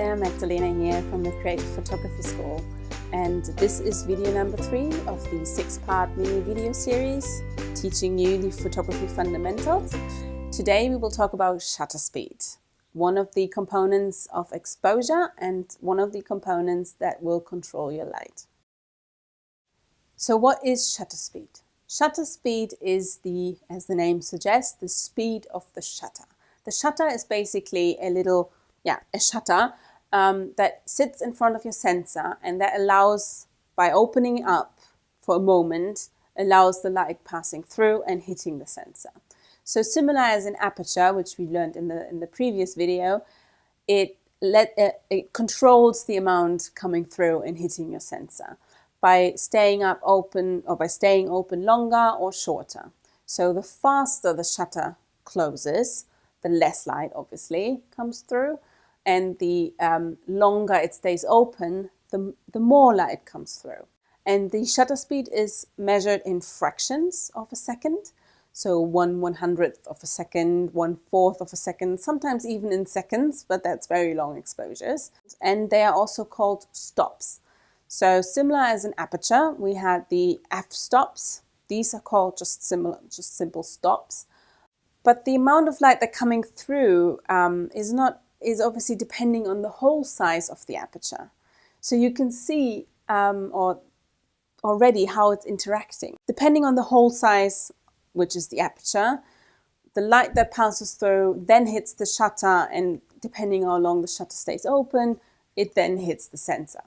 there, Magdalena here from the Creative Photography School, and this is video number 3 of the 6-part mini video series teaching you the photography fundamentals. Today we will talk about shutter speed, one of the components of exposure and one of the components that will control your light. So what is shutter speed? Shutter speed is as the name suggests, the speed of the shutter. The shutter is basically a shutter that sits in front of your sensor, and that allows, by opening up for a moment, allows the light passing through and hitting the sensor. So similar as an aperture, which we learned in the previous video, it controls the amount coming through and hitting your sensor by staying open longer or shorter. So the faster the shutter closes, the less light obviously comes through, and the longer it stays open, the more light comes through. And the shutter speed is measured in fractions of a second. So 1/100th of a second, 1/4 of a second, sometimes even in seconds, but that's very long exposures. And they are also called stops. So similar as an aperture, we had the f-stops. These are called just simple stops. But the amount of light that's coming through is obviously depending on the hole size of the aperture. So you can see already how it's interacting. Depending on the hole size, which is the aperture, the light that passes through then hits the shutter, and depending on how long the shutter stays open, it then hits the sensor.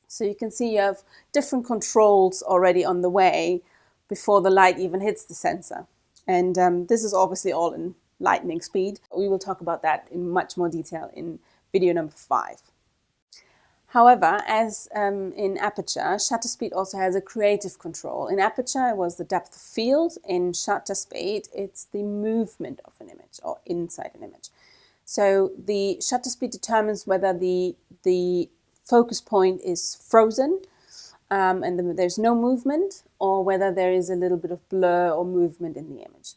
So you can see you have different controls already on the way before the light even hits the sensor. And this is obviously all in lightning speed. We will talk about that in much more detail in video number 5. However, as in aperture, shutter speed also has a creative control. In aperture, it was the depth of field. In shutter speed, it's the movement of an image or inside an image. So the shutter speed determines whether the focus point is frozen and there's no movement, or whether there is a little bit of blur or movement in the image.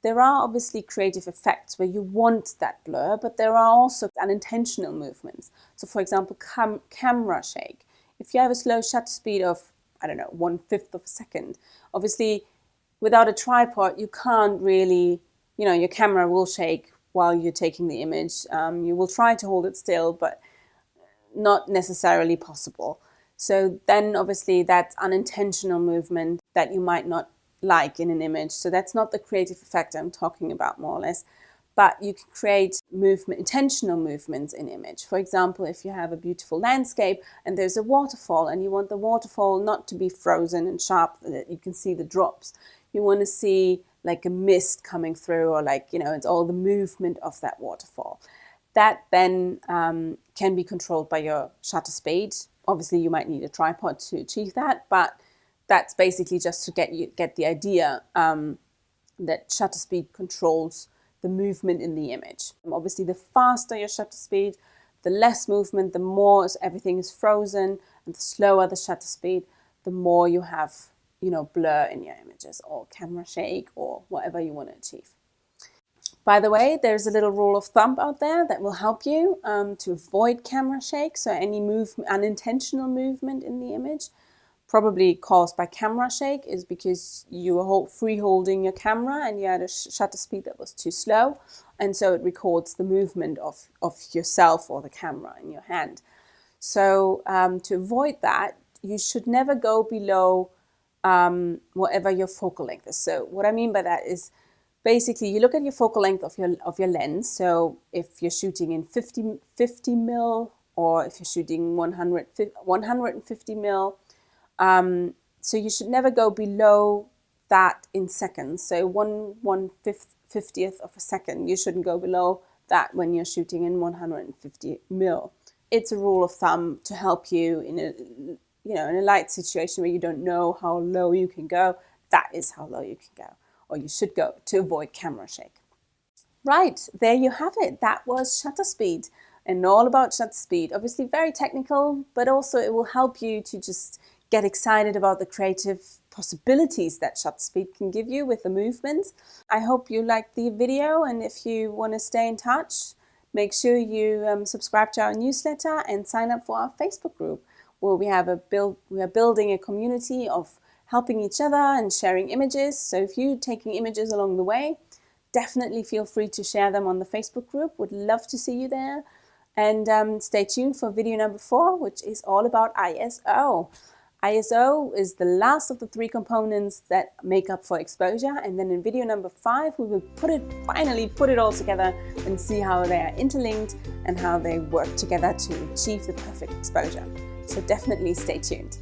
There are obviously creative effects where you want that blur, but there are also unintentional movements. So for example, camera shake. If you have a slow shutter speed of, 1/5 of a second, obviously without a tripod, you can't really, your camera will shake while you're taking the image. You will try to hold it still, but not necessarily possible. So then obviously that's unintentional movement that you might not like in an image. So that's not the creative effect I'm talking about, more or less. But you can create intentional movements in image. For example, if you have a beautiful landscape and there's a waterfall and you want the waterfall not to be frozen and sharp, that you can see the drops. You want to see like a mist coming through, or it's all the movement of that waterfall. That then can be controlled by your shutter speed. Obviously, you might need a tripod to achieve that, but that's basically just to get the idea that shutter speed controls the movement in the image. Obviously, the faster your shutter speed, the less movement, the more everything is frozen, and the slower the shutter speed, the more you have, blur in your images or camera shake or whatever you want to achieve. By the way, there's a little rule of thumb out there that will help you to avoid camera shake. So any unintentional movement in the image, probably caused by camera shake, is because you were free-holding your camera and you had a shutter speed that was too slow, and so it records the movement of yourself or the camera in your hand. So to avoid that, you should never go below whatever your focal length is. So what I mean by that is, basically, you look at your focal length of your lens. So if you're shooting in 50 mil, or if you're shooting 150 mil, so you should never go below that in seconds. So 1/50th of a second, you shouldn't go below that when you're shooting in 150 mil. It's a rule of thumb to help you in a light situation where you don't know how low you can go. That is how low you can go, or you should go, to avoid camera shake. Right, there you have it. That was shutter speed, and all about shutter speed. Obviously very technical, but also it will help you to just get excited about the creative possibilities that shutter speed can give you with the movements. I hope you liked the video, and if you want to stay in touch, Make sure you subscribe to our newsletter and sign up for our Facebook group, where we are building a community of helping each other and sharing images. So if you're taking images along the way, definitely feel free to share them on the Facebook group. Would love to see you there. And stay tuned for video number 4, which is all about ISO. ISO is the last of the 3 components that make up for exposure, and then in video number 5 we will finally put it all together and see how they are interlinked and how they work together to achieve the perfect exposure. So definitely stay tuned.